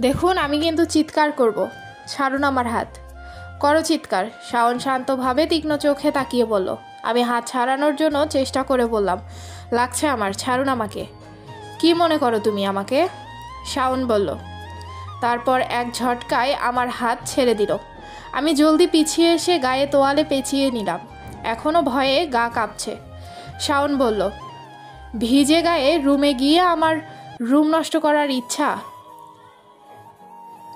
দেখুন আমি কিন্তু চিৎকার করব, ছাড়ুন আমার হাত। করো চিৎকার, শাওন শান্তভাবে তীক্ষ্ণ চোখে তাকিয়ে বলল। আমি হাত ছাড়ানোর জন্য চেষ্টা করে বললাম, লাগছে আমার, ছাড়ুন আমাকে। কি মনে করো তুমি আমাকে? শাওন বলল। তারপর এক ঝটকায় আমার হাত ছেড়ে দিল। আমি জলদি পিছিয়ে এসে গায়ে তোয়ালে পেঁচিয়ে নিলাম। এখনও ভয়ে গা কাঁপছে। শাওন বলল, ভিজে গায়ে রুমে গিয়ে আমার রুম নষ্ট করার ইচ্ছা?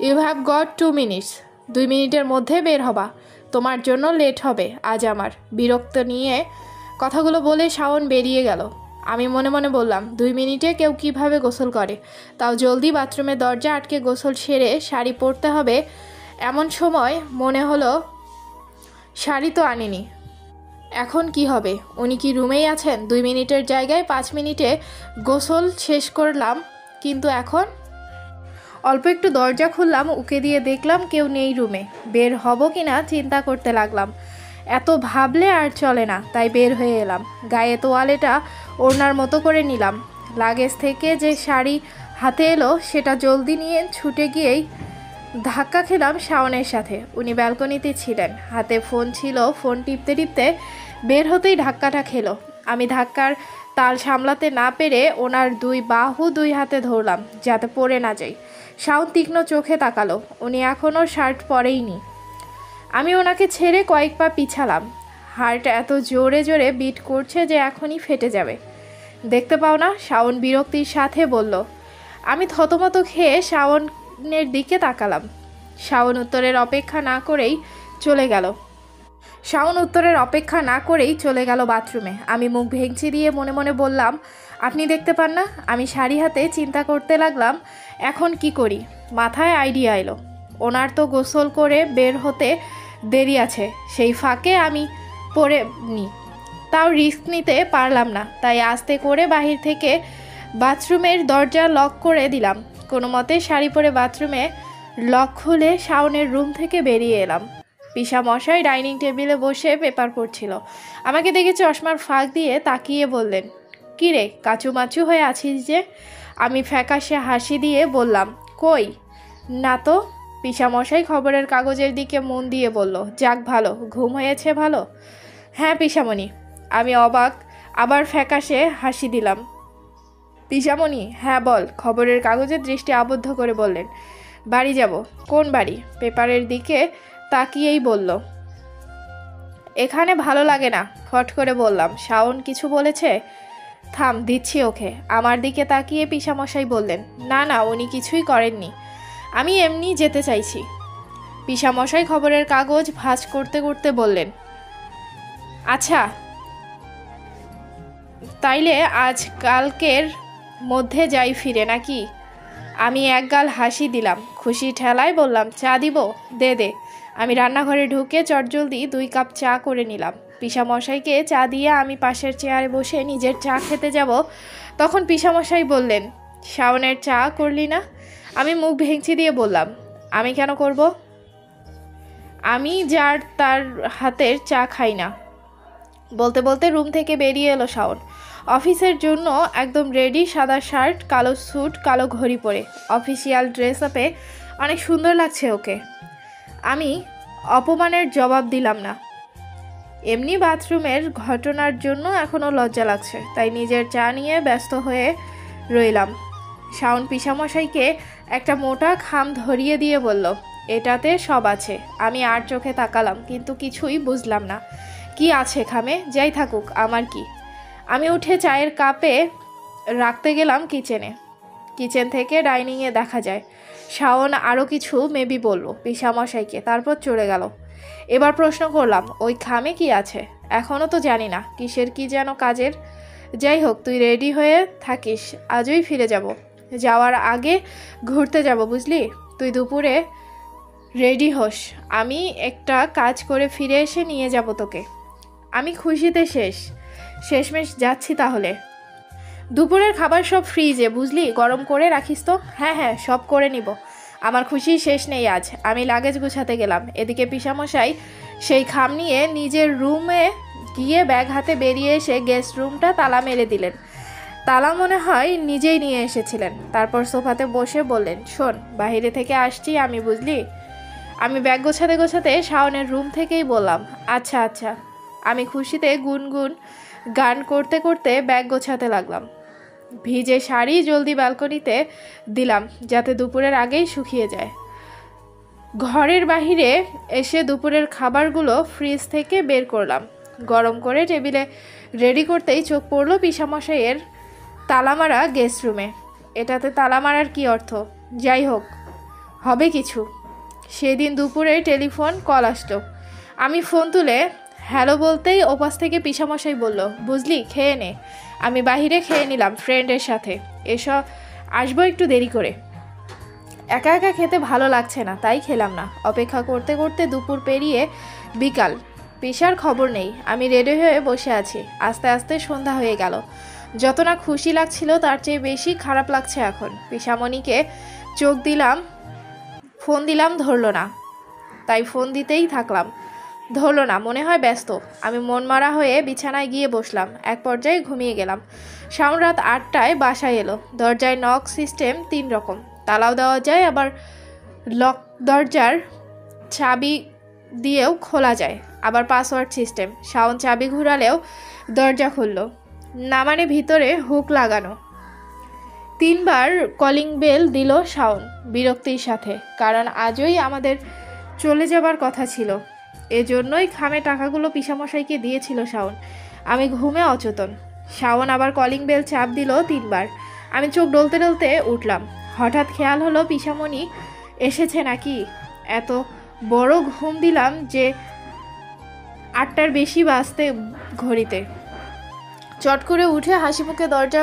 You have got 2 minutes. 2 মিনিটের মধ্যে বের হবা, তোমার জন্য লেট হবে আজ আমার। বিরক্ত নিয়ে কথাগুলো বলে শাওন বেরিয়ে গেল। আমি মনে মনে বললাম, 2 মিনিটে কেউ কিভাবে গোসল করে, তাও জলদি বাথরুমের দরজা আটকে গোসল সেরে শাড়ি পরতে হবে। এমন সময় মনে হলো শাড়ি তো আনিনি, এখন কি হবে? উনি কি রুমেই আছেন? 2 মিনিটের জায়গায় 5 মিনিটে গোসল শেষ করলাম, কিন্তু এখন অল্প একটু দরজা খুললাম, উকে দিয়ে দেখলাম কেউ নেই রুমে। বের হব কি না চিন্তা করতে লাগলাম। এত ভাবলে আর চলে না, তাই বের হয়ে এলাম। গায়ে তোয়ালেটা ওড়নার মতো করে নিলাম। লাগেজ থেকে যে শাড়ি হাতে এলো সেটা জলদি নিয়ে ছুটে গিয়েই ধাক্কা খেলাম শাওনের সাথে। উনি ব্যালকনিতে ছিলেন, হাতে ফোন ছিল। ফোন টিপতে টিপতে বের হতেই ধাক্কাটা খেলো। আমি ধাক্কার তাল সামলাতে না পেরে ওনার 2 বাহু 2 হাতে ধরলাম যাতে পড়ে না যাই। শাওন তীক্ষ্ণ চোখে তাকালো। উনি এখনও শার্ট পরেইনি। আমি ওনাকে ছেড়ে কয়েক পা পিছালাম। হার্ট এত জোরে জোরে বিট করছে যে এখনই ফেটে যাবে। দেখতে পাও না? শাওন বিরক্তির সাথে বলল। আমি থতমত খেয়ে শাওনের দিকে তাকালাম। শাওন উত্তরের অপেক্ষা না করেই চলে গেল বাথরুমে। আমি মুখ ভেঙচি দিয়ে মনে মনে বললাম, আপনি দেখতে পান না আমি শাড়ি হাতে? চিন্তা করতে লাগলাম এখন কি করি। মাথায় আইডিয়া এলো, ওনার তো গোসল করে বের হতে দেরি আছে, সেই ফাঁকে আমি পরে নি। তাও রিস্ক নিতে পারলাম না, তাই আস্তে করে বাহির থেকে বাথরুমের দরজা লক করে দিলাম। কোনো মতে শাড়ি পরে বাথরুমে লক খুলে শাওনের রুম থেকে বেরিয়ে এলাম। পিসা মশাই ডাইনিং টেবিলে বসে পেপার পড়ছিল। আমাকে দেখে চশমার ফাঁক দিয়ে তাকিয়ে বললেন, কী রে কাচুমাচু হয়ে আছিস যে? আমি ফ্যাকাশে হাসি দিয়ে বললাম, কই না তো। পিসা মশাই খবরের কাগজের দিকে মন দিয়ে বলল, যাক ভালো, ঘুম হয়েছে ভালো? হ্যাঁ পিসামণি। আমি অবাক, আবার ফ্যাকাশে হাসি দিলাম। পিসামণি হ্যাঁ বল। খবরের কাগজের দৃষ্টি আবদ্ধ করে বললেন, বাড়ি যাব। কোন বাড়ি? পেপারের দিকে তাকিয়েই বলল, এখানে ভালো লাগে না। ফট করে বললাম, শাওন কিছু বলেছে? থাম, দিচ্ছি ওকে। আমার দিকে তাকিয়ে পিসামশাই বললেন, না না উনি কিছুই করেননি, আমি এমনি যেতে চাইছি। পিসামশাই খবরের কাগজ ভাঁজ করতে করতে বললেন, আচ্ছা তাইলে আজ কালকের মধ্যে যাই ফিরে নাকি? আমি একগাল হাসি দিলাম। খুশি ঠেলায় বললাম, চা দিব? দে দে। আমি রান্নাঘরে ঢুকে চটজলদি 2 কাপ চা করে নিলাম। পিসামশাইকে চা দিয়ে আমি পাশের চেয়ারে বসে নিজের চা খেতে যাব, তখন পিসামশাই বললেন, শাওনের চা করলি না? আমি মুখ ভেঙচি দিয়ে বললাম, আমি কেন করব? আমি যার তার হাতের চা খাই না। বলতে বলতে রুম থেকে বেরিয়ে এলো শাওন। অফিসের জন্য একদম রেডি, সাদা শার্ট, কালো স্যুট, কালো ঘড়ি পরে। অফিসিয়াল ড্রেস আপে অনেক সুন্দর লাগছে ওকে। আমি অপমানের জবাব দিলাম না। এমনি বাথরুমের ঘটনার জন্য এখনও লজ্জা লাগছে, তাই নিজের চা নিয়ে ব্যস্ত হয়ে রইলাম। শাওন পিসামশাইকে একটা মোটা খাম ধরিয়ে দিয়ে বলল, এটাতে সব আছে। আমি আর চোখে তাকালাম, কিন্তু কিছুই বুঝলাম না। কি আছে খামে? যাই থাকুক, আমার কি। আমি উঠে চায়ের কাপে রাখতে গেলাম কিচেনে। কিচেন থেকে ডাইনিংয়ে দেখা যায় শাওন আরও কিছু মেবি বলল পিসামশাইকে, তারপর চলে গেল। এবার প্রশ্ন করলাম, ওই খামে কি আছে? এখনও তো জানি না, কিসের কি যেন কাজের। যাই হোক, তুই রেডি হয়ে থাকিস, আজই ফিরে যাব। যাওয়ার আগে ঘুরতে যাব বুঝলি। তুই দুপুরে রেডি হোস, আমি একটা কাজ করে ফিরে এসে নিয়ে যাব তোকে। আমি খুশিতে শেষমেশ যাচ্ছি তাহলে। দুপুরের খাবার সব ফ্রিজে বুঝলি, গরম করে রাখিস তো। হ্যাঁ হ্যাঁ, সব করে নিব। আমার খুশি শেষ নেই আজ। আমি লাগেজ গুছাতে গেলাম। এদিকে পিসামশাই সেই খাম নিয়ে নিজের রুমে গিয়ে ব্যাগ হাতে বেরিয়ে এসে গেস্ট রুমটা তালা মেরে দিলেন। তালা মনে হয় নিজেই নিয়ে এসেছিলেন। তারপর সোফাতে বসে বললেন, শোন, বাইরে থেকে আসছি আমি, বুঝলি। আমি ব্যাগ গোছাতে গোছাতে শাওনের রুম থেকেই বললাম, আচ্ছা আচ্ছা। আমি খুশিতে গুনগুন গান করতে করতে ব্যাগ গোছাতে লাগলাম। ভিজে শাড়ি জলদি ব্যালকনিতে দিলাম যাতে দুপুরের আগেই শুকিয়ে যায়। ঘরের বাহিরে এসে দুপুরের খাবারগুলো ফ্রিজ থেকে বের করলাম। গরম করে টেবিলে রেডি করতেই চোখ পড়ল পিসামশাইয়ের তালামারা গেস্ট রুমে। এটাতে তালা মারার কী অর্থ? যাই হোক, হবে কিছু। সেদিন দুপুরে টেলিফোন কল আসলো। আমি ফোন তুলে হ্যালো বলতেই ওপাশ থেকে পিসামশাই বলল, বুঝলি, খেয়ে নে। আমি বাহিরে খেয়ে নিলাম ফ্রেন্ডের সাথে। এসব আসবো একটু দেরি করে। একা একা খেতে ভালো লাগছে না, তাই খেলাম না। অপেক্ষা করতে করতে দুপুর পেরিয়ে বিকাল। পিসার খবর নেই। আমি রেডি হয়ে বসে আছি। আস্তে আস্তে সন্ধ্যা হয়ে গেল। যত না খুশি লাগছিল তার চেয়ে বেশি খারাপ লাগছে এখন। পিসামণিকে ফোন দিলাম, ধরলো না। তাই ফোন দিতেই থাকলাম, ধরলো না, মনে হয় ব্যস্ত। আমি মন মারা হয়ে বিছানায় গিয়ে বসলাম। এক পর্যায়ে ঘুমিয়ে গেলাম। শাওন রাত 8টায় বাসায় এলো। দরজায় নক সিস্টেম 3 রকম। তালাও দেওয়া যায়, আবার লক দরজার চাবি দিয়েও খোলা যায়, আবার পাসওয়ার্ড সিস্টেম। শাওন চাবি ঘুরালেও দরজা খুলল না, মানে ভিতরে হুক লাগানো। 3 বার কলিং বেল দিল শাওন বিরক্তির সাথে, কারণ আজই আমাদের চলে যাবার কথা ছিল। এজন্যই খামে টাকাগুলো পিসামশাইকে দিয়েছিল শাওন। আমি ঘুমে অচেতন। শাওন আবার কলিং বেল চাপ দিল 3 বার। আমি চোখ ডলতে ডলতে উঠলাম। হঠাৎ খেয়াল হলো পিসামণি এসেছে নাকি। এত বড় ঘুম দিলাম যে 8টার বেশি বাজতে ঘড়িতে। চট করে উঠে হাসি মুখে দরজা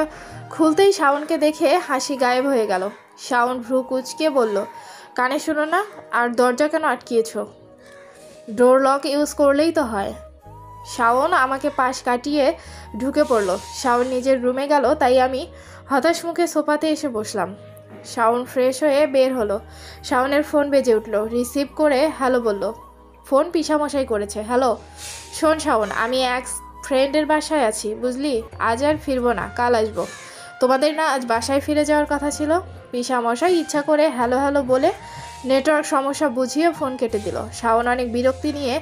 খুলতেই শাওনকে দেখে হাসি গায়েব হয়ে গেল। শাওন ভ্রু কুঁচকে বলল, কানে শোনো না? আর দরজা কেন আটকিয়েছ? ডোর লক ইউজ করলেই তো হয়। শাওন আমাকে পাশ কাটিয়ে ঢুকে পড়ল। শাওন নিজের রুমে গেল, তাই আমি হতাশ মুখে সোফাতে এসে বসলাম। শাওন ফ্রেশ হয়ে বের হলো। শাওনের ফোন বেজে উঠল। রিসিভ করে হ্যালো বলল। ফোন পিসামশাই করেছে। হ্যালো, শোন শাওন, আমি এক ফ্রেন্ডের বাসায় আছি, বুঝলি। আজ আর ফিরবো না, কাল আসবো। তোমাদের না আজ বাসায় ফিরে যাওয়ার কথা ছিল? পিসামশাই ইচ্ছা করে হ্যালো হ্যালো বলে নেটওয়ার্ক সমস্যা বুঝিয়ে ফোন কেটে দিল। শাওন অনেক বিরক্তি নিয়ে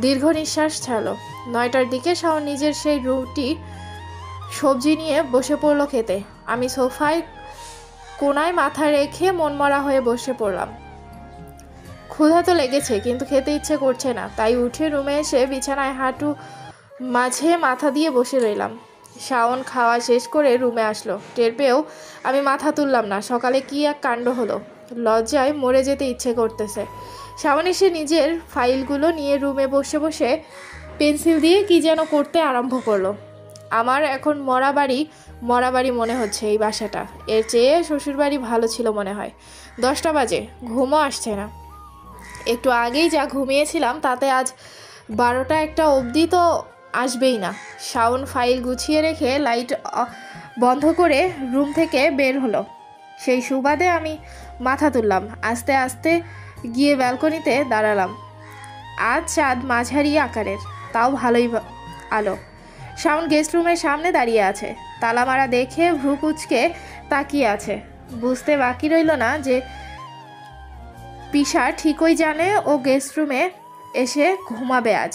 দীর্ঘ নিঃশ্বাস ছাড়ল। 9টার দিকে শাওন নিজের সেই রুটি সবজি নিয়ে বসে পড়লো খেতে। আমি সোফায় কোনায় মাথা রেখে মনমরা হয়ে বসে পড়লাম। ক্ষুধা তো লেগেছে, কিন্তু খেতে ইচ্ছে করছে না। তাই উঠে রুমে এসে বিছানায় হাঁটু মাঝে মাথা দিয়ে বসে রইলাম। শাওন খাওয়া শেষ করে রুমে আসলো। টের পেয়েও আমি মাথা তুললাম না। সকালে কি এক কাণ্ড হলো। লজ্জায় মরে যেতে ইচ্ছে করতেছে। শাওন এসে নিজের ফাইলগুলো নিয়ে রুমে বসে বসে পেন্সিল দিয়ে কি যেন করতে আরম্ভ করলো। আমার এখন মরা বাড়ি মনে হচ্ছে এই বাসাটা। এর চেয়ে শ্বশুরবাড়ি ভালো ছিল মনে হয়। 10টা বাজে, ঘুমও আসছে না। একটু আগেই যা ঘুমিয়েছিলাম তাতে আজ 12টা 1টা অবধি তো আসবেই না। শাওন ফাইল গুছিয়ে রেখে লাইট বন্ধ করে রুম থেকে বের হলো। সেই সুবাদে আমি মাথা তুললাম। আস্তে আস্তে গিয়ে ব্যালকনিতে দাঁড়ালাম। আজ চাঁদ মাঝারি আকারের, তাও ভালোই আলো। শাওন গেস্ট রুমের সামনে দাঁড়িয়ে আছে। তালা মারা দেখে ভ্রু কুঁচকে তাকিয়ে আছে। বুঝতে বাকি রইল না যে পিসা ঠিকই জানে ও গেস্ট রুমে এসে ঘুমাবে আজ,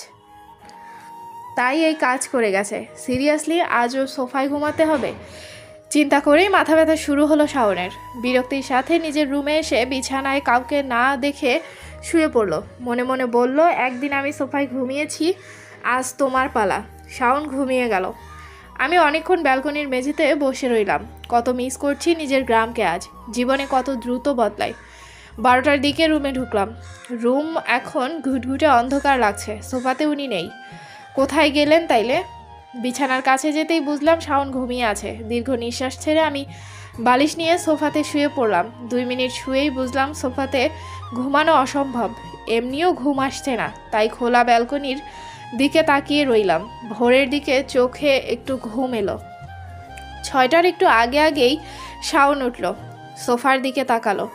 তাই এই কাজ করে গেছে। সিরিয়াসলি আজ ও সোফায় ঘুমাতে হবে? চিন্তা করেই মাথা ব্যথা শুরু হলো শাওনের। বিরক্তির সাথে নিজের রুমে এসে বিছানায় কাউকে না দেখে শুয়ে পড়ল। মনে মনে বলল, একদিন আমি সোফায় ঘুমিয়েছি, আজ তোমার পালা। শাওন ঘুমিয়ে গেল। আমি অনেকক্ষণ ব্যালকনির মেঝেতে বসে রইলাম। কত মিস করছি নিজের গ্রামকে আজ। জীবনে কত দ্রুত বদলায়। 12টার দিকে রুমে ঢুকলাম। রুম এখন ঘুটঘুটে অন্ধকার লাগছে। সোফাতে উনি নেই। কোথায় গেলেন তাইলে? বিছানার কাছে যেতেই বুঝলাম শাওন ঘুমিয়ে আছে। দীর্ঘ নিঃশ্বাস ছেড়ে আমি বালিশ নিয়ে সোফাতে শুয়ে পড়লাম। 2 মিনিট শুয়েই বুঝলাম সোফাতে ঘুমানো অসম্ভব। এমনিও ঘুম আসছে না, তাই খোলা ব্যালকনির দিকে তাকিয়ে রইলাম। ভোরের দিকে চোখে একটু ঘুম এলো। 6টার একটু আগেই শাওন উঠল, সোফার দিকে তাকালো।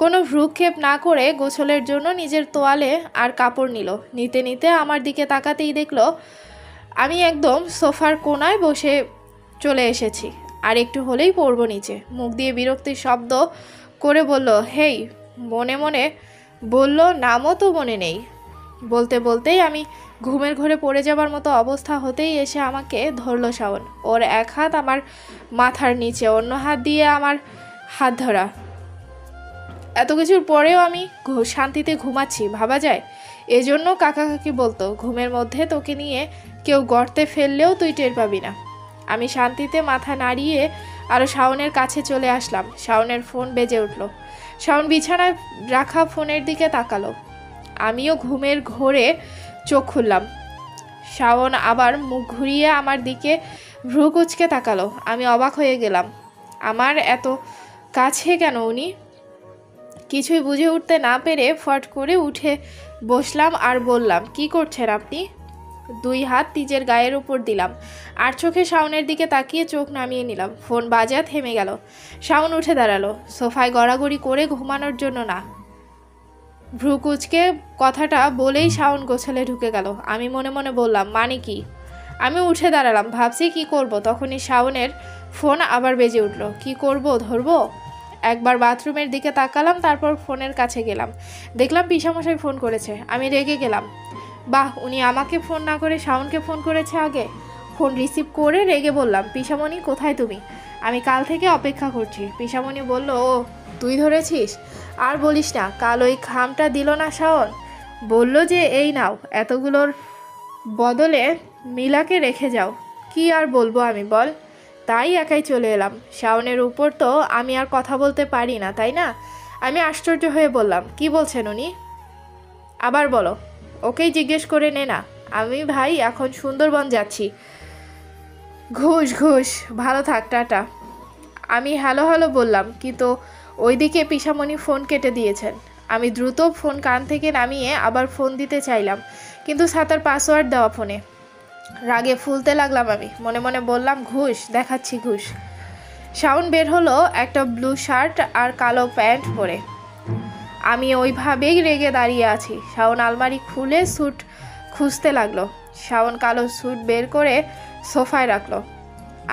কোনো ভ্রুক্ষেপ না করে গোসলের জন্য নিজের তোয়ালে আর কাপড় নিল। নিতে নিতে আমার দিকে তাকাতেই দেখলো আমি একদম সোফার কোনায় বসে চলে এসেছি, আর একটু হলেই পড়বো নিচে। মুখ দিয়ে বিরক্তির শব্দ করে বলল, হেই। মনে মনে বলল, নামও তো মনে নেই। বলতে বলতেই আমি ঘুমের ঘোরে পড়ে যাবার মতো অবস্থা হতেই এসে আমাকে ধরল শাওন। ওর এক হাত আমার মাথার নিচে, অন্য হাত দিয়ে আমার হাত ধরা। এত কিছুর পরেও আমি শান্তিতে ঘুমাচ্ছি, ভাবা যায়? এজন্য কাকা কাকি বলতো, ঘুমের মধ্যে তোকে নিয়ে কেউ গর্তে ফেললেও তুই টের পাবি না। আমি শান্তিতে মাথা নাড়িয়ে আরও শাওনের কাছে চলে আসলাম। শাওনের ফোন বেজে উঠল। শাওন বিছানায় রাখা ফোনের দিকে তাকালো। আমিও ঘুমের ঘোরে চোখ খুললাম। শাওন আবার মুখ ঘুরিয়ে আমার দিকে ভ্রু কুঁচকে তাকালো। আমি অবাক হয়ে গেলাম। আমার এত কাছে কেন উনি? কিছুই বুঝে উঠতে না পেরে ফট করে উঠে বসলাম আর বললাম, কি করছেন আপনি? দুই হাত তিজের গায়ের উপর দিলাম আর চোখে শাওনের দিকে তাকিয়ে চোখ নামিয়ে নিলাম। ফোন বাজা থেমে গেল। শাওন উঠে দাঁড়ালো। সোফায় গড়াগড়ি করে ঘুমানোর জন্য না। ভ্রু কুঁচকে কথাটা বলেই শাওন গোছালে ঢুকে গেল। আমি মনে মনে বললাম, মানে কি? আমি উঠে দাঁড়ালাম, ভাবছি কি করব। তখনই শাওনের ফোন আবার বেজে উঠল। কি করব, ধরবো? একবার বাথরুমের দিকে তাকালাম, তারপর ফোনের কাছে গেলাম। দেখলাম পিসামশাই ফোন করেছে। আমি রেগে গেলাম। বাহ, উনি আমাকে ফোন না করে শাওনকে ফোন করেছে আগে। ফোন রিসিভ করে রেগে বললাম, পিসামণি কোথায় তুমি? আমি কাল থেকে অপেক্ষা করছি। পিসামণি বলল, ও তুই ধরেছিস? আর বলিস না, কাল ওই খামটা দিল না শাওন, বলল যে এই নাও, এতগুলোর বদলে মিলাকে রেখে যাও। কি আর বলবো আমি, বল? তাই একাই চলে এলাম। শাওনের উপর তো আমি আর কথা বলতে পারি না, তাই না? আমি আশ্চর্য হয়ে বললাম, কি বলছেন উনি? আবার বলো। ওকেই জিজ্ঞেস করে নে না। আমি ভাই এখন সুন্দরবন যাচ্ছি। ঘুষ ঘুষ, ভালো থাক, টাটা। আমি হ্যালো হ্যালো বললাম, কিন্তু ওইদিকে পিসামণি ফোন কেটে দিয়েছেন। আমি দ্রুত ফোন কান থেকে নামিয়ে আবার ফোন দিতে চাইলাম, কিন্তু ছাতার পাসওয়ার্ড দেওয়া ফোনে। রাগে ফুলতে লাগলাম। আমি মনে মনে বললাম, ঘুষ দেখাচ্ছি, ঘুষ। শাওন বের হলো একটা ব্লু শার্ট আর কালো প্যান্ট পরে। আমি ওইভাবেই রেগে দাঁড়িয়ে আছি। শাওন আলমারি খুলে স্যুট খুঁজতে লাগলো। শাওন কালো স্যুট বের করে সোফায় রাখলো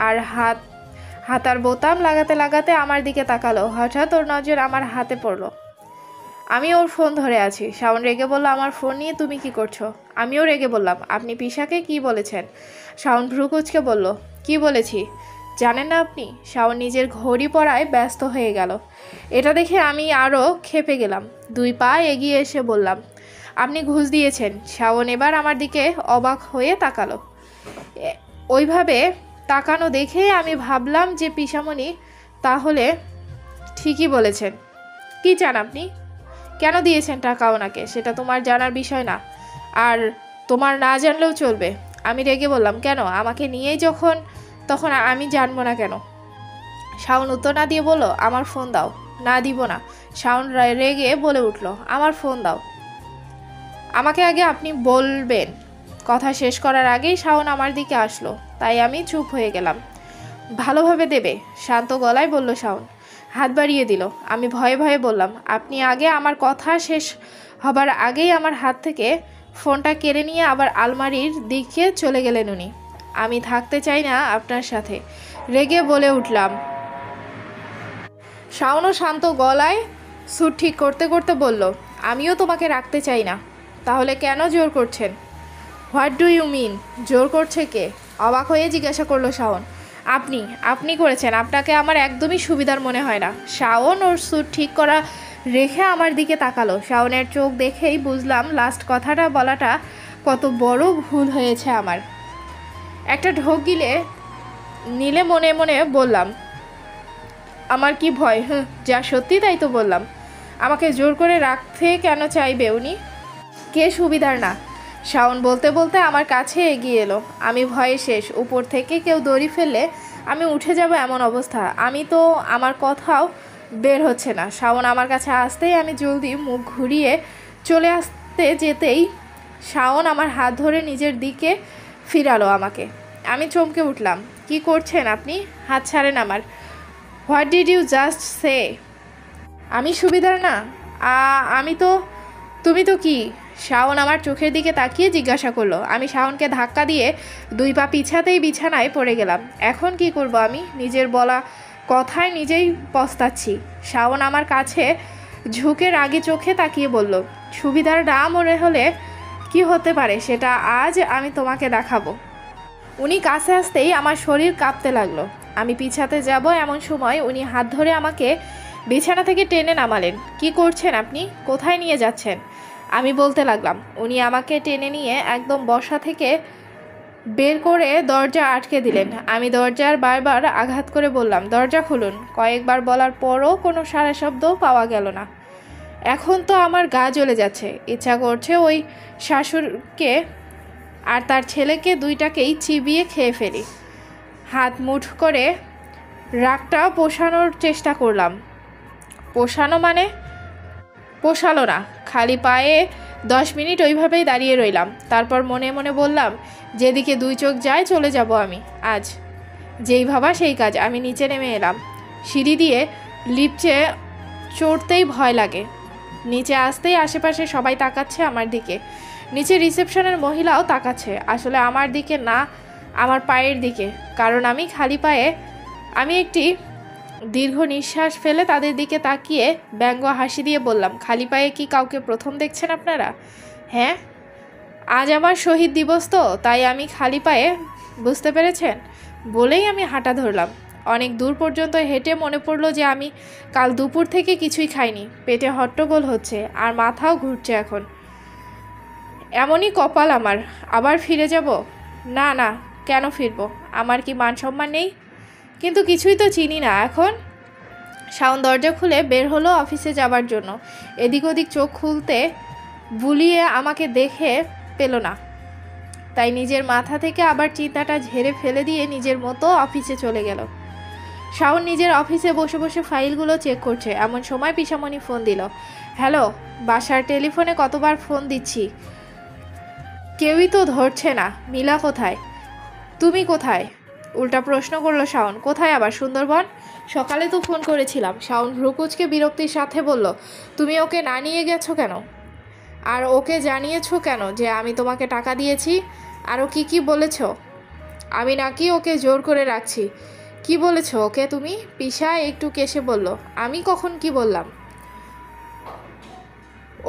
আর হাতার বোতাম লাগাতে লাগাতে আমার দিকে তাকালো। হঠাৎ ওর নজর আমার হাতে পড়লো। আমি ওর ফোন ধরে আছি। শাওন রেগে বলল, আমার ফোন নিয়ে তুমি কি করছো? আমিও রেগে বললাম, আপনি পিসাকে কি বলেছেন? শাওন ভ্রু কুঁচকে বলল, কি বলেছি জানেন না আপনি? শাওন নিজের ঘড়ি পড়ায় ব্যস্ত হয়ে গেল। এটা দেখে আমি আরও ক্ষেপে গেলাম। দুই পা এগিয়ে এসে বললাম, আপনি ঘুষ দিয়েছেন। শাওন এবার আমার দিকে অবাক হয়ে তাকালো। ওইভাবে তাকানো দেখে আমি ভাবলাম যে পিসামণি তাহলে ঠিকই বলেছেন। কি চান আপনি? কেন দিয়েছেন টাকা ওনাকে সেটা তোমার জানার বিষয় না, আর তোমার না জানলেও চলবে। আমি রেগে বললাম, কেন? আমাকে নিয়েই তখন আমি জানবো না কেন? শাওন উত্তর না দিয়ে বলল, আমার ফোন দাও। না দিব না। শাওন রেগে বলে উঠল, আমার ফোন দাও। আমাকে আগে আপনি বলবেন। কথা শেষ করার আগেই শাওন আমার দিকে আসলো, তাই আমি চুপ হয়ে গেলাম। ভালোভাবে দেবে, শান্ত গলায় বলল শাওন। হাত বাড়িয়ে দিল। আমি ভয়ে ভয়ে বললাম, আপনি আগে। আমার কথা শেষ হবার আগেই আমার হাত থেকে ফোনটা কেড়ে নিয়ে আবার আলমারির দিকে চলে গেলেন উনি। আমি থাকতে চাই না আপনার সাথে, রেগে বলে উঠলাম। শাওনও শান্ত গলায় স্যুট ঠিক করতে করতে বলল, আমিও তোমাকে রাখতে চাই না। তাহলে কেন জোর করছেন? What do you mean? জোর করছে কে? অবাক হয়ে জিজ্ঞাসা করলো শাওন। আপনি করেছেন। আপনাকে আমার একদমই সুবিধার মনে হয় না। শাওন ওর স্যুট ঠিক করা রেখে আমার দিকে তাকালো। শাওনের চোখ দেখেই বুঝলাম লাস্ট কথাটা বলাটা কত বড় ভুল হয়েছে আমার। একটা ঢোক নিলে মনে মনে বললাম, আমার কি ভয়? যা সত্যি তাই তো বললাম। আমাকে জোর করে রাখতে কেন চাইবে উনি? কে সুবিধার না? শাওন বলতে বলতে আমার কাছে এগিয়ে এলো। আমি ভয়ে শেষ। উপর থেকে কেউ দড়ি ফেললে আমি উঠে যাব এমন অবস্থা। আমি তো, আমার কথাও বের হচ্ছে না। শাওন আমার কাছে আসতেই আমি জলদি মুখ ঘুরিয়ে চলে আসতে যেতেই শাওন আমার হাত ধরে নিজের দিকে ফিরালো আমাকে। আমি চমকে উঠলাম। কি করছেন আপনি? হাত ছাড়েন আমার। হোয়াট ডিড ইউ জাস্ট সে? আমি সুবিধার না? আমি তো, তুমি তো কি? শাওন আমার চোখের দিকে তাকিয়ে জিজ্ঞাসা করলো। আমি শাওনকে ধাক্কা দিয়ে 2 পা পিছাতেই বিছানায় পড়ে গেলাম। এখন কি করব আমি? নিজের বলা কথায় নিজেই পস্তাচ্ছি। শাওন আমার কাছে ঝুঁকে রাগে চোখে তাকিয়ে বলল, সুবিধার না মনে হলে কি হতে পারে সেটা আজ আমি তোমাকে দেখাবো। উনি কাছে আসতেই আমার শরীর কাঁপতে লাগলো। আমি পিছাতে যাব এমন সময় উনি হাত ধরে আমাকে বিছানা থেকে টেনে নামালেন। কি করছেন আপনি? কোথায় নিয়ে যাচ্ছেন? আমি বলতে লাগলাম। উনি আমাকে টেনে নিয়ে একদম বসা থেকে বের করে দরজা আটকে দিলেন। আমি দরজার বারবার আঘাত করে বললাম, দরজা খুলুন। কয়েকবার বলার পরও কোনো সারা শব্দ পাওয়া গেল না। এখন তো আমার গা জ্বলে যাচ্ছে। ইচ্ছা করছে ওই শাশুড়কে আর তার ছেলেকে দুইটাকেই চিবিয়ে খেয়ে ফেলি। হাত মুঠ করে রাগটা পোষানোর চেষ্টা করলাম। পোষানো মানে? পোষালো না। খালি পায়ে 10 মিনিট ওইভাবেই দাঁড়িয়ে রইলাম। তারপর মনে মনে বললাম, যেদিকে 2 চোখ যায় চলে যাব আমি আজ। যেই ভাবা সেই কাজ। আমি নিচে নেমে এলাম। সিঁড়ি দিয়ে লিফটে চড়তেই ভয় লাগে। নিচে আসতেই আশেপাশে সবাই তাকাচ্ছে আমার দিকে। নিচে রিসেপশনের মহিলাও তাকাচ্ছে, আসলে আমার দিকে না, আমার পায়ের দিকে। কারণ আমি খালি পায়ে। আমি একটি দীর্ঘ নিঃশ্বাস ফেলে তাদের দিকে তাকিয়ে ব্যঙ্গ হাসি দিয়ে বললাম, খালি পায়ে কি কাউকে প্রথম দেখছেন আপনারা? হ্যাঁ, আজ আমার শহীদ দিবস তো, তাই আমি খালি পায়ে, বুঝতে পেরেছেন? বলেই আমি হাঁটা ধরলাম। অনেক দূর পর্যন্ত হেঁটে মনে পড়লো যে আমি কাল দুপুর থেকে কিছুই খাইনি। পেটে হট্টগোল হচ্ছে আর মাথাও ঘুরছে এখন। এমনই কপাল আমার। আবার ফিরে যাব? না না, কেন ফিরবো? আমার কি মান সম্মান নেই? কিন্তু কিছুই তো চিনি না এখন। শাওন দরজা খুলে বের হলো অফিসে যাবার জন্য। এদিক ওদিক চোখ খুলতে বুলিয়ে আমাকে দেখে পেল না, তাই নিজের মাথা থেকে আবার চিন্তাটা ঝেড়ে ফেলে দিয়ে নিজের মতো অফিসে চলে গেল। শাওন নিজের অফিসে বসে বসে ফাইলগুলো চেক করছে। এমন সময় পিসামণি ফোন দিল। হ্যালো। বাসার টেলিফোনে কতবার ফোন দিচ্ছি, কেউই তো ধরছে না। মিলা কোথায়? তুমি কোথায়? উল্টা প্রশ্ন করলো শাওন। কোথায় আবার? সুন্দরবন। সকালে তো ফোন করেছিলাম। শাওন ভ্রুকুচকে বিরক্তির সাথে বলল, তুমি ওকে না নিয়ে গেছো কেন? আর ওকে জানিয়েছো কেন যে আমি তোমাকে টাকা দিয়েছি? আরও কি বলেছো? আমি নাকি ওকে জোর করে রাখছি? কি বলেছো ওকে তুমি? পিসা একটু কেসে বলল। আমি কখন কি বললাম?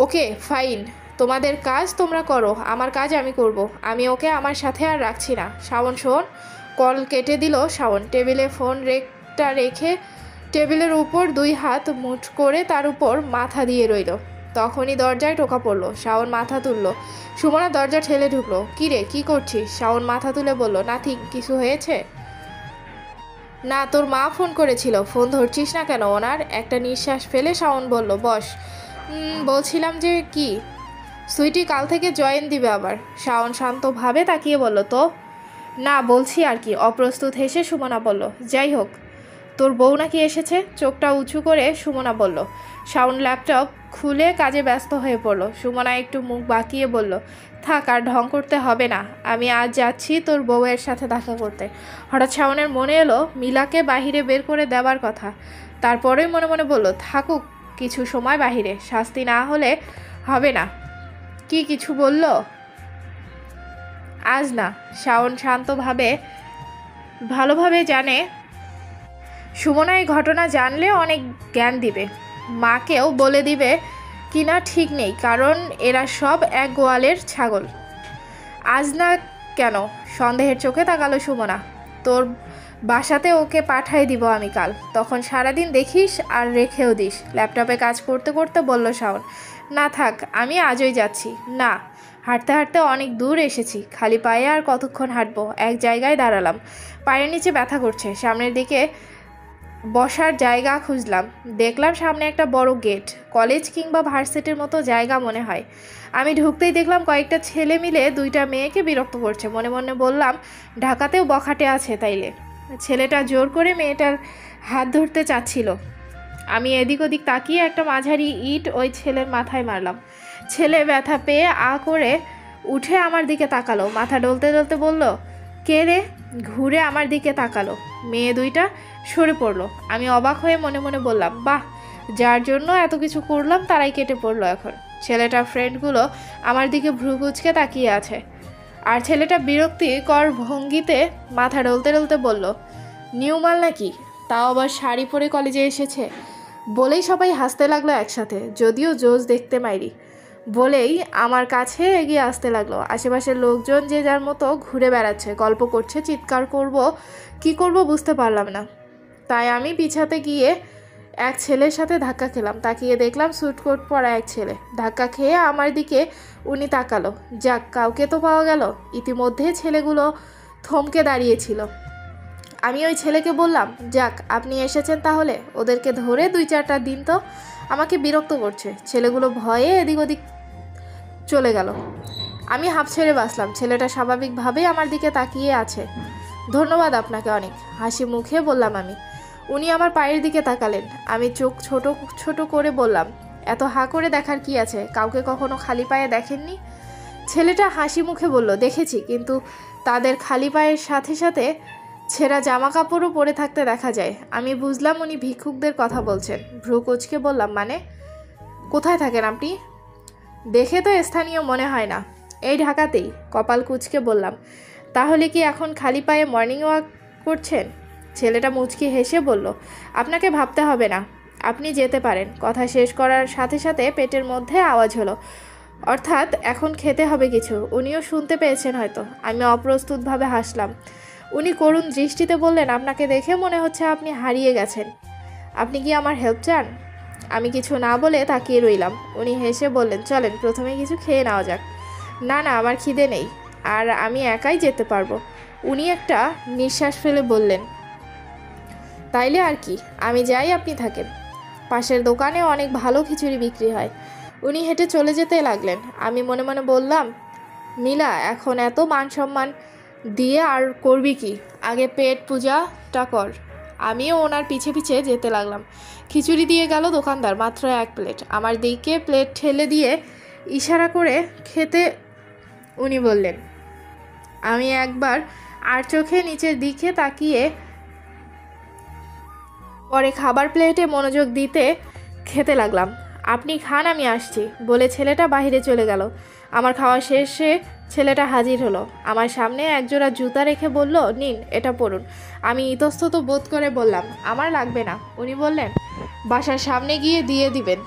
ওকে ফাইন, তোমাদের কাজ তোমরা করো, আমার কাজ আমি করব। আমি ওকে আমার সাথে আর রাখছি না। শাওন শোন। কল কেটে দিল শাওন। টেবিলে ফোন রেখে টেবিলের উপর 2 হাত মুঠ করে তার উপর মাথা দিয়ে রইল। তখনই দরজায় টোকা পড়ল। শাওন মাথা তুলল। সুমনা দরজা ঠেলে ঢুকলো। কি রে, কি করছিস? শাওন মাথা তুলে বলল, নাথিং। কিছু হয়েছে? না, তোর মা ফোন করেছিল। ফোন ধরছিস না কেন ওনার? একটা নিঃশ্বাস ফেলে শাওন বলল, বস। বলছিলাম যে কি? সুইটি কাল থেকে জয়েন দিবে আবার। শাওন শান্তভাবে তাকিয়ে বলল, তো? না, বলছি আর কি। অপ্রস্তুত হেসে সুমনা বলল, যাই হোক, তোর বউ নাকি এসেছে? চোখটা উঁচু করে সুমনা বলল। শাওন ল্যাপটপ খুলে কাজে ব্যস্ত হয়ে পড়ল। সুমনা একটু মুখ বাঁকিয়ে বলল, থাক, আর ঢং করতে হবে না। আমি আজ যাচ্ছি তোর বউয়ের সাথে দেখা করতে। হঠাৎ শাওনের মনে এলো মিলাকে বাহিরে বের করে দেওয়ার কথা। তারপরেই মনে মনে বলল, থাকুক কিছু সময় বাহিরে, শাস্তি না হলে হবে না। কি কিছু বলল? আজ না। শাওন শান্তভাবে ভালোভাবে জানে সুমনা এই ঘটনা জানলে অনেক জ্ঞান দিবে, মাকেও বলে দিবে কিনা ঠিক নেই, কারণ এরা সব এক গোয়ালের ছাগল। আজ না কেন? সন্দেহের চোখে তাকালো সুমনা। তোর বাসাতে ওকে পাঠাই দিব আমি কাল, তখন সারাদিন দেখিস আর রেখেও দিস। ল্যাপটপে কাজ করতে করতে বলল শাওন। না থাক, আমি আজই যাচ্ছি। না, হাঁটতে হাঁটতে অনেক দূর এসেছি, খালি পায়ে আর কতক্ষণ হাঁটবো? এক জায়গায় দাঁড়ালাম। পায়ের নিচে ব্যথা করছে। সামনের দিকে বসার জায়গা খুঁজলাম। দেখলাম সামনে একটা বড় গেট, কলেজ কিংবা ভার্সিটির মতো জায়গা মনে হয়। আমি ঢুকতেই দেখলাম কয়েকটা ছেলে মিলে 2টা মেয়েকে বিরক্ত করছে। মনে মনে বললাম, ঢাকাতেও বখাটে আছে তাইলে। ছেলেটা জোর করে মেয়েটার হাত ধরতে চাচ্ছিল। আমি এদিক ওদিক তাকিয়ে একটা মাঝারি ইট ওই ছেলের মাথায় মারলাম। ছেলে ব্যথা পেয়ে করে উঠে আমার দিকে তাকালো। মাথা ডলতে ডলতে বলল, কে রে? ঘুরে আমার দিকে তাকালো। মেয়ে 2টা সরে পড়লো। আমি অবাক হয়ে মনে মনে বললাম, বাহ, যার জন্য এত কিছু করলাম তারাই কেটে পড়লো এখন। ছেলেটার ফ্রেন্ডগুলো আমার দিকে ভ্রু কুঁচকে তাকিয়ে আছে। আর ছেলেটা বিরক্তিকর ভঙ্গিতে মাথা ডলতে ডলতে বলল, নিউ মাল নাকি, তাও আবার শাড়ি পরে কলেজে এসেছে। বলেই সবাই হাসতে লাগলো একসাথে, যদিও জোজ দেখতে মাইরি। বলেই আমার কাছে এগিয়ে আসতে লাগলো। আশেপাশের লোকজন যে যার মতো ঘুরে বেড়াচ্ছে, গল্প করছে, চিৎকার করব কি করব বুঝতে পারলাম না। তাই আমি পিছাতে গিয়ে এক ছেলের সাথে ধাক্কা খেলাম। তাকিয়ে দেখলাম স্যুটকোট পরা এক ছেলে। ধাক্কা খেয়ে আমার দিকে উনি তাকালো। যাক, কাউকে তো পাওয়া গেল। ইতিমধ্যে ছেলেগুলো থমকে দাঁড়িয়েছিল। আমি ওই ছেলেকে বললাম, যাক আপনি এসেছেন তাহলে, ওদেরকে ধরে 2-4টা দিন তো, আমাকে বিরক্ত করছে। ছেলেগুলো ভয়ে এদিক ওদিক চলে গেল। আমি হাঁপ ছেড়ে বাঁচলাম। ছেলেটা স্বাভাবিকভাবেই আমার দিকে তাকিয়ে আছে। ধন্যবাদ আপনাকে অনেক, হাসি মুখে বললাম আমি। উনি আমার পায়ের দিকে তাকালেন। আমি চোখ ছোট ছোট করে বললাম, এত হাঁ করে দেখার কি আছে, কাউকে কখনো খালি পায়ে দেখেননি? ছেলেটা হাসি মুখে বলল, দেখেছি, কিন্তু তাদের খালি পায়ের সাথে সাথে ছেঁড়া জামা কাপড়ও পরে থাকতে দেখা যায়। আমি বুঝলাম উনি ভিক্ষুকদের কথা বলছেন। ভ্রু কুঁচকে বললাম, মানে কোথায় থাকেন আপনি? দেখে তো স্থানীয় মনে হয় না। এই ঢাকাতেই, কপাল কুঁচকে বললাম। তাহলে কি এখন খালি পায়ে মর্নিং ওয়াক করছেন? ছেলেটা মুচকি হেসে বলল, আপনাকে ভাবতে হবে না, আপনি যেতে পারেন। কথা শেষ করার সাথে সাথে পেটের মধ্যে আওয়াজ হলো, অর্থাৎ এখন খেতে হবে কিছু। উনিও শুনতে পেয়েছেন হয়তো। আমি অপ্রস্তুতভাবে হাসলাম। উনি করুণ দৃষ্টিতে বললেন, আপনাকে দেখে মনে হচ্ছে আপনি হারিয়ে গেছেন। আপনি কি আমার হেল্প চান? আমি কিছু না বলে তাকিয়ে রইলাম। উনি হেসে বললেন, চলেন প্রথমে কিছু খেয়ে নেওয়া যাক। না না, আমার খিদে নেই, আর আমি একাই যেতে পারবো। উনি একটা নিঃশ্বাস ফেলে বললেন, তাইলে আর কি, আমি যাই, আপনি থাকেন। পাশের দোকানে অনেক ভালো খিচুড়ি বিক্রি হয়। উনি হেঁটে চলে যেতে লাগলেন। আমি মনে মনে বললাম, নীলা, এখন এত মান সম্মান দিয়ে আর করবি কি, আগে পেট পূজাটা কর। আমিও ওনার পিছে পিছে যেতে লাগলাম। খিচুড়ি দিয়ে গেল দোকানদার, মাত্র 1 প্লেট। আমার দিকে প্লেট ঠেলে দিয়ে ইশারা করে খেতে উনি বললেন। আমি একবার আর চোখে নিচের দিকে তাকিয়ে পরে খাবার প্লেটে মনোযোগ দিতে খেতে লাগলাম। আপনি খান, আমি আসছি, বলে ছেলেটা বাইরে চলে গেল। আমার খাওয়া শেষে ছেলেটা হাজির হলো। আমার সামনে একজোড়া জুতা রেখে বলল, নিন, এটা পরুন। আমি ইতস্তত বোধ করে বললাম, আমার লাগবে না। উনি বললেন, বাসার সামনে গিয়ে দিয়ে দিবেন।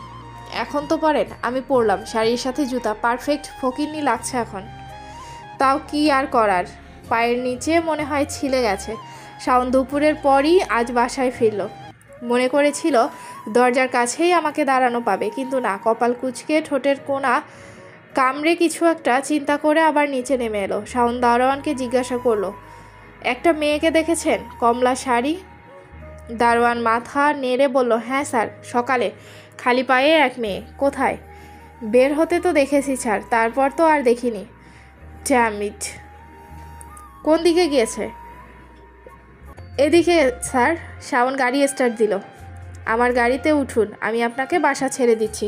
এখন তো পরেন। আমি পরলাম, শাড়ির সাথে জুতা, পারফেক্ট ফকিন্নি লাগছে এখন। তাও কি আর করার, পায়ের নিচে মনে হয় ছিলে গেছে। শাওন দুপুরের পরই আজ বাসায় ফিরল। মনে করেছিল দরজার কাছেই আমাকে দাঁড়ানো পাবে, কিন্তু না। কপাল কুঁচকে ঠোঁটের কোণা কামড়ে কিছু একটা চিন্তা করে আবার নিচে নেমে এলো। শাওন দারোয়ানকে জিজ্ঞাসা করলো, একটা মেয়েকে দেখেছেন, কমলা শাড়ি? দারোয়ান মাথা নেড়ে বলল, হ্যাঁ স্যার, সকালে খালি পায়ে এক মেয়ে। কোথায়? বের হতে তো দেখেছি স্যার, তারপর তো আর দেখিনি। ড্যাম ইট, কোন দিকে গিয়েছে? এদিকে স্যার। শাওন গাড়ি স্টার্ট দিল। আমার গাড়িতে উঠুন, আমি আপনাকে বাসা ছেড়ে দিচ্ছি।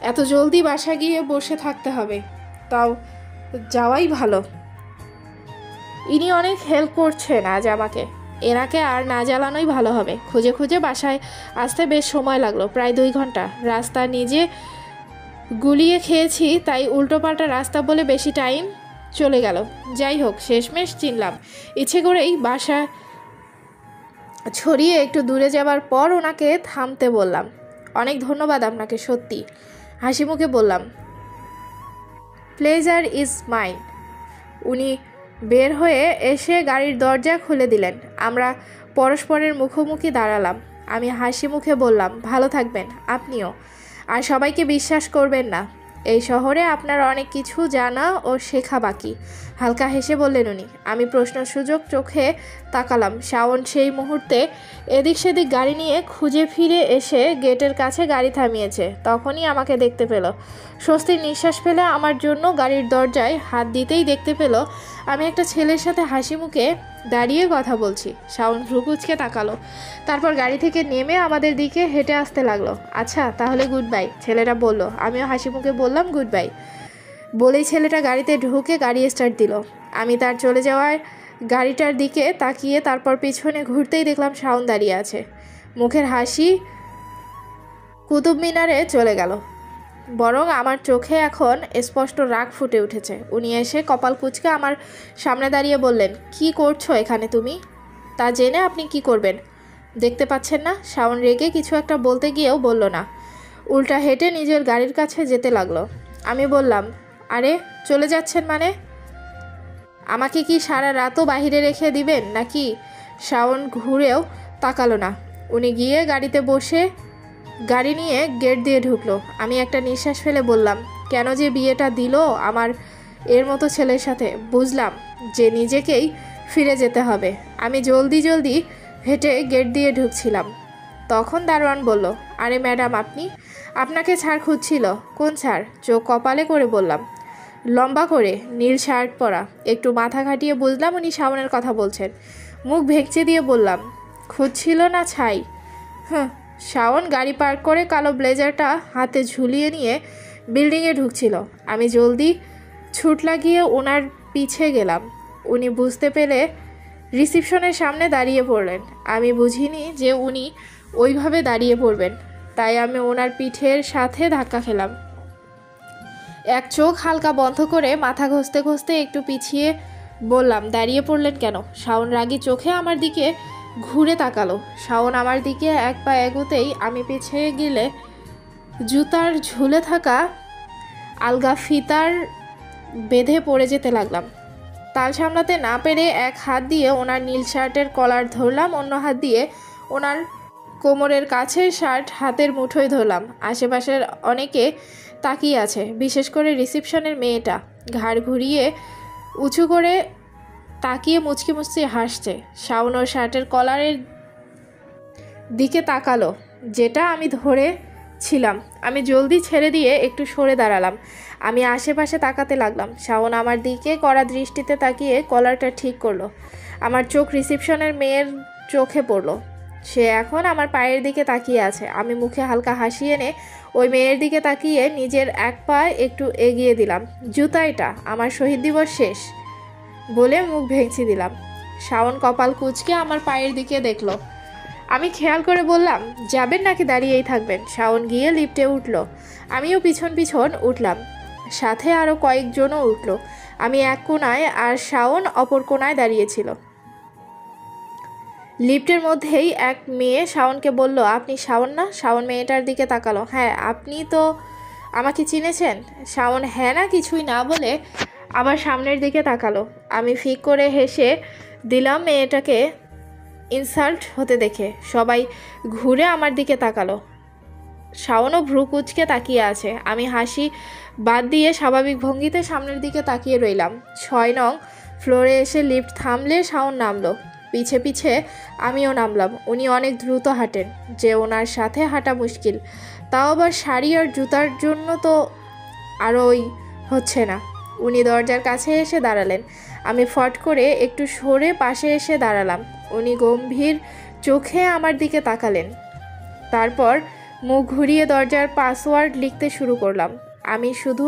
এত জলদি বাসা গিয়ে বসে থাকতে হবে, তাও যাওয়াই ভালো। ইনি অনেক হেল্প করছেন আজ আমাকে, এনাকে আর না জ্বালানোই ভালো হবে। খুঁজে খুঁজে বাসায় আসতে বেশ সময় লাগলো, প্রায় 2 ঘন্টা। রাস্তা নিজে গুলিয়ে খেয়েছি, তাই উল্টোপাল্টা রাস্তা বলে বেশি টাইম চলে গেল। যাই হোক, শেষমেশ চিনলাম। ইচ্ছে করেই বাসা ছড়িয়ে একটু দূরে যাবার পর ওনাকে থামতে বললাম। অনেক ধন্যবাদ আপনাকে, সত্যি, হাসি মুখে বললাম। Pleasure is mine. উনি বের হয়ে এসে গাড়ির দরজা খুলে দিলেন। আমরা পরস্পরের মুখোমুখি দাঁড়ালাম। আমি হাসি মুখে বললাম, ভালো থাকবেন আপনিও, আর সবাইকে বিশ্বাস করবেন না। এই শহরে আপনার অনেক কিছু জানা ও শেখা বাকি, হালকা হেসে বললেন উনি। আমি প্রশ্ন সুযোগ চোখে তাকালাম। শাওন সেই মুহূর্তে এদিক সেদিক গাড়ি নিয়ে খুঁজে ফিরে এসে গেটের কাছে গাড়ি থামিয়েছে। তখনই আমাকে দেখতে পেল। স্বস্তির নিঃশ্বাস ফেলে আমার জন্য গাড়ির দরজায় হাত দিতেই দেখতে পেল আমি একটা ছেলের সাথে হাসি মুখে দাঁড়িয়ে কথা বলছি। শাওন ভ্রু কুঁচকে তাকালো, তারপর গাড়ি থেকে নেমে আমাদের দিকে হেঁটে আসতে লাগলো। আচ্ছা তাহলে গুড বাই, ছেলেটা বলল। আমিও হাসি মুখে বললাম গুড বাই। বলেই ছেলেটা গাড়িতে ঢুকে গাড়ি স্টার্ট দিল। আমি তার চলে যাওয়ার গাড়িটার দিকে তাকিয়ে তারপর পিছনে ঘুরতেই দেখলাম শাওন দাঁড়িয়ে আছে। মুখের হাসি কুতুব মিনারে চলে গেল। বরং আমার চোখে এখন স্পষ্ট রাগ ফুটে উঠেছে। উনি এসে কপাল কুঁচকে আমার সামনে দাঁড়িয়ে বললেন, কি করছো এখানে তুমি? তা জেনে আপনি কি করবেন? দেখতে পাচ্ছেন না? শাওন রেগে কিছু একটা বলতে গিয়েও বলল না, উল্টা হেঁটে নিজের গাড়ির কাছে যেতে লাগলো। আমি বললাম, আরে চলে যাচ্ছেন মানে? আমাকে কি সারা রাতও বাহিরে রেখে দিবেন নাকি? শাওন ঘুরেও তাকালো না। উনি গিয়ে গাড়িতে বসে গাড়ি নিয়ে গেট দিয়ে ঢুকলো। আমি একটা নিঃশ্বাস ফেলে বললাম, কেন যে বিয়েটা দিল আমার এর মতো ছেলের সাথে? বুঝলাম যে নিজেকেই ফিরে যেতে হবে। আমি জলদি হেঁটে গেট দিয়ে ঢুকছিলাম, তখন দারোয়ান বলল, আরে ম্যাডাম আপনি? আপনাকে ছাড় খুঁজছিল। কোন ছাড়? চোখ কপালে করে বললাম, লম্বা করে নীল শার্ট পরা। একটু মাথা খাটিয়ে বুঝলাম উনি শাওনের কথা বলছেন। মুখ ভেঙচে দিয়ে বললাম, খুঁজছিল না ছাই? শাওন গাড়ি পার্ক করে কালো ব্লেজারটা হাতে ঝুলিয়ে নিয়ে বিল্ডিংয়ে ঢুকছিল। আমি জলদি ছুট লাগিয়ে ওনার পিছে গেলাম। উনি বুঝতে পেরে রিসিপশনের সামনে দাঁড়িয়ে পড়লেন। আমি বুঝিনি যে উনি ওইভাবে দাঁড়িয়ে পড়বেন, তাই আমি ওনার পিঠের সাথে ধাক্কা খেলাম। এক চোখ হালকা বন্ধ করে মাথা ঘষতে ঘষতে একটু পিছিয়ে বললাম, দাঁড়িয়ে পড়লেন কেন? শাওন রাগী চোখে আমার দিকে ঘুরে তাকালো। শাওন আমার দিকে এক পা এগোতেই আমি পিছিয়ে গেলে জুতার ঝুলে থাকা আলগা ফিতার বেঁধে পড়ে যেতে লাগলাম। তাল সামলাতে না পেরে এক হাত দিয়ে ওনার নীল শার্টের কলার ধরলাম, অন্য হাত দিয়ে ওনার কোমরের কাছে শার্ট হাতের মুঠোয় ধরলাম। আশেপাশের অনেকে তাকিয়ে আছে, বিশেষ করে রিসিপশনের মেয়েটা ঘাড় ঘুরিয়ে উঁচু করে তাকিয়ে মুচকি মুচকি হাসছে। শাওন ওর শার্টের কলারের দিকে তাকালো, যেটা আমি ধরে ছিলাম। আমি জলদি ছেড়ে দিয়ে একটু সরে দাঁড়ালাম। আমি আশেপাশে তাকাতে লাগলাম। শাওন আমার দিকে কড়া দৃষ্টিতে তাকিয়ে কলারটা ঠিক করলো। আমার চোখ রিসিপশনের মেয়ের চোখে পড়লো। সে এখন আমার পায়ের দিকে তাকিয়ে আছে। আমি মুখে হালকা হাসি এনে ওই মেয়ের দিকে তাকিয়ে নিজের এক পা একটু এগিয়ে দিলাম। জুতা এটা, আমার শহীদ দিবস শেষ বলে মুখ ভেঙচি দিলাম। শাওন কপাল কুঁচকে আমার পায়ের দিকে দেখলো। আমি খেয়াল করে বললাম, যাবেন নাকি দাঁড়িয়েই থাকবেন? শাওন গিয়ে লিফটে উঠল। আমিও পিছন পিছন উঠলাম, সাথে আরও কয়েকজনও উঠল। আমি এক কোণায় আর শাওন অপর কোণায় দাঁড়িয়েছিল। লিফটের মধ্যেই এক মেয়ে শাওনকে বলল, আপনি শাওন না? শাওন মেয়েটার দিকে তাকালো। হ্যাঁ, আপনি তো আমাকে চিনেছেন? শাওন হ্যাঁ না কিছুই না বলে আবার সামনের দিকে তাকালো। আমি ফিক করে হেসে দিলাম মেয়েটাকে ইনসাল্ট হতে দেখে। সবাই ঘুরে আমার দিকে তাকালো। শাওনও ভ্রু কুঁচকে তাকিয়ে আছে। আমি হাসি বাদ দিয়ে স্বাভাবিক ভঙ্গিতে সামনের দিকে তাকিয়ে রইলাম। 6 নং ফ্লোরে এসে লিফট থামলে শাওন নামলো। পিছে পিছে আমিও নামলাম। উনি অনেক দ্রুত হাঁটেন, যে ওনার সাথে হাঁটা মুশকিল। তাও আবার শাড়ি আর জুতার জন্য তো আরোই হচ্ছে না। উনি দরজার কাছে এসে দাঁড়ালেন। আমি ফট করে একটু সরে পাশে এসে দাঁড়ালাম। উনি গম্ভীর চোখে আমার দিকে তাকালেন। তারপর মুখ ঘুরিয়ে দরজার পাসওয়ার্ড লিখতে শুরু করলাম। আমি শুধু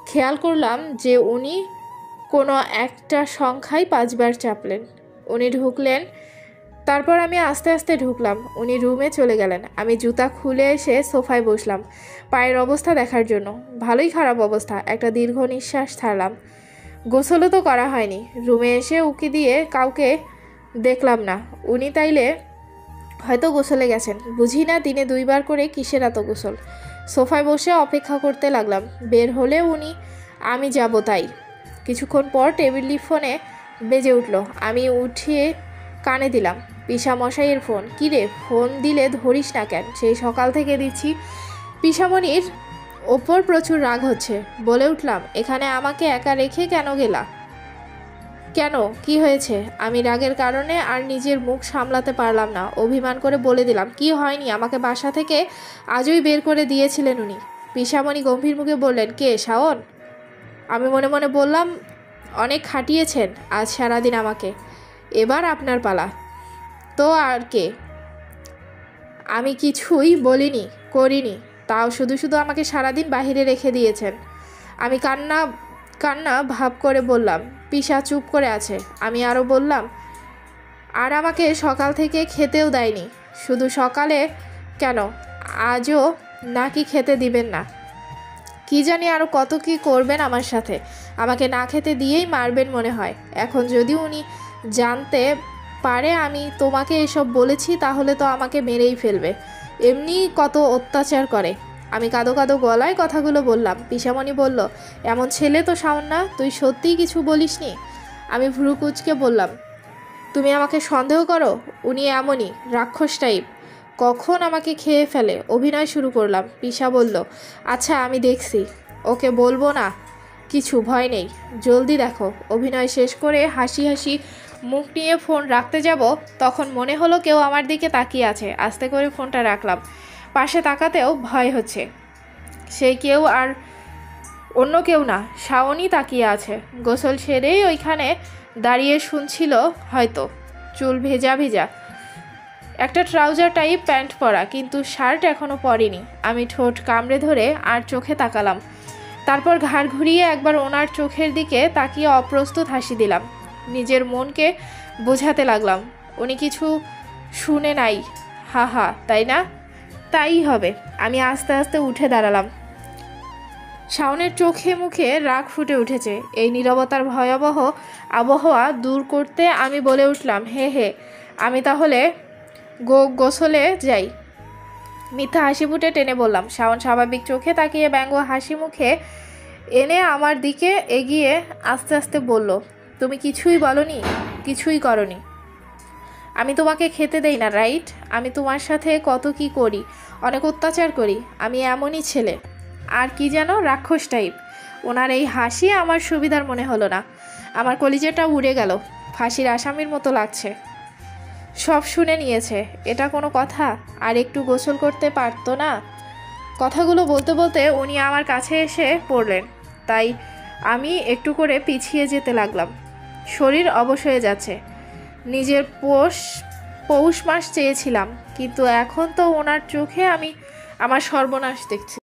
খেয়াল করলাম যে উনি কোনো একটা সংখ্যায় 5 বার চাপলেন। উনি ঢুকলেন, তারপর আমি আস্তে আস্তে ঢুকলাম। উনি রুমে চলে গেলেন। আমি জুতা খুলে এসে সোফায় বসলাম পায়ের অবস্থা দেখার জন্য। ভালোই খারাপ অবস্থা। একটা দীর্ঘ নিঃশ্বাস ছাড়লাম। গোসলও তো করা হয়নি। রুমে এসে উকি দিয়ে কাউকে দেখলাম না। উনি তাইলে হয়তো গোসলে গেছেন। বুঝি না দিনে 2 বার করে কিসের এত গোসল। সোফায় বসে অপেক্ষা করতে লাগলাম। বের হলে উনি, আমি যাব তাই। কিছুক্ষণ পর টেবিল ফোনে বেজে উঠল। আমি উঠিয়ে কানে দিলাম। পিসামশাইয়ের ফোন। কিরে, ফোন দিলে ধরিস না কেন? সেই সকাল থেকে দিচ্ছি। পিসামণির ওপর প্রচুর রাগ হচ্ছে। বলে উঠলাম, এখানে আমাকে একা রেখে কেন গেলা? কেন, কি হয়েছে? আমি রাগের কারণে আর নিজের মুখ সামলাতে পারলাম না। অভিমান করে বলে দিলাম, কি হয়নি, আমাকে বাসা থেকে আজই বের করে দিয়েছিলেন উনি। পিসামণি গম্ভীর মুখে বললেন, কে, শাওন? আমি মনে মনে বললাম, অনেক খাটিয়েছেন আজ সারাদিন আমাকে, এবার আপনার পালা। তো আর কে? আমি কিছুই বলিনি, করিনি, তাও শুধু শুধু আমাকে সারাদিন বাহিরে রেখে দিয়েছেন। আমি কান্না ভাব করে বললাম। পিসা চুপ করে আছে। আমি আরও বললাম, আর আমাকে সকাল থেকে খেতেও দেয়নি। শুধু সকালে কেন, আজও নাকি খেতে দিবেন না? কি জানি আরও কত কি করবেন আমার সাথে, আমাকে না খেতে দিয়েই মারবেন মনে হয়। এখন যদি উনি জানতে পারে আমি তোমাকে এসব বলেছি তাহলে তো আমাকে মেরেই ফেলবে, এমনি কত অত্যাচার করে। আমি কাঁদো কাঁদো গলায় কথাগুলো বললাম। পিসামণি বলল, এমন ছেলে তো শাওন না, তুই সত্যিই কিছু বলিসনি? আমি ভ্রু কুঁচকে বললাম, তুমি আমাকে সন্দেহ করো? উনি এমনই রাক্ষস টাইপ, কখন আমাকে খেয়ে ফেলে। অভিনয় শুরু করলাম। পিসা বলল, আচ্ছা আমি দেখছি, ওকে বলবো না কিছু, ভয় নেই, জলদি দেখো। অভিনয় শেষ করে হাসি হাসি মুখ নিয়ে ফোন রাখতে যাব, তখন মনে হলো কেউ আমার দিকে তাকিয়ে আছে। আস্তে করে ফোনটা রাখলাম। পাশে তাকাতেও ভয় হচ্ছে। সেই কেউ আর অন্য কেউ না, শাওনই তাকিয়ে আছে। গোসল সেরেই ওইখানে দাঁড়িয়ে শুনছিল হয়তো। চুল ভেজা ভেজা, একটা ট্রাউজার টাইপ প্যান্ট পরা, কিন্তু শার্ট এখনও পরেনি। আমি ঠোঁট কামড়ে ধরে আর চোখে তাকালাম। তারপর ঘাড় ঘুরিয়ে একবার ওনার চোখের দিকে তাকিয়ে অপ্রস্তুত হাসি দিলাম। নিজের মনকে বোঝাতে লাগলাম, উনি কিছু শুনে নাই, হা হা, তাই না? তাই হবে। আমি আস্তে আস্তে উঠে দাঁড়ালাম। শাওনের চোখে মুখে রাগ ফুটে উঠেছে। এই নীরবতার ভয়াবহ আবহাওয়া দূর করতে আমি বলে উঠলাম, হে হে, আমি তাহলে গোসলে যাই। মিথ্যা হাসি ফুটে টেনে বললাম। শাওন স্বাভাবিক চোখে তাকিয়ে ব্যঙ্গ হাসি মুখে এনে আমার দিকে এগিয়ে আস্তে আস্তে বলল, তুমি কিছুই বলনি, কিছুই করনি। আমি তোমাকে খেতে দেই না, রাইট? আমি তোমার সাথে কত কি করি, অনেক অত্যাচার করি। আমি এমনই ছেলে। আর কি যেন রাক্ষস টাইপ। ওনার এই হাসি আমার সুবিধার মনে হলো না। আমার কলিজাটা উড়ে গেল। ফাঁসির আসামির মতো লাগছে। সব শুনে নিয়েছে, এটা কোনো কথা? আর একটু গোসল করতে পারতো না? কথাগুলো বলতে বলতে উনি আমার কাছে এসে পড়লেন, তাই আমি একটু করে পিছিয়ে যেতে লাগলাম। শরীর অবশ হয়ে যাচ্ছে। নিজের পৌষ মাস চেয়েছিলাম, কিন্তু এখন তো ওনার চোখে আমি আমার সর্বনাশ দেখছি।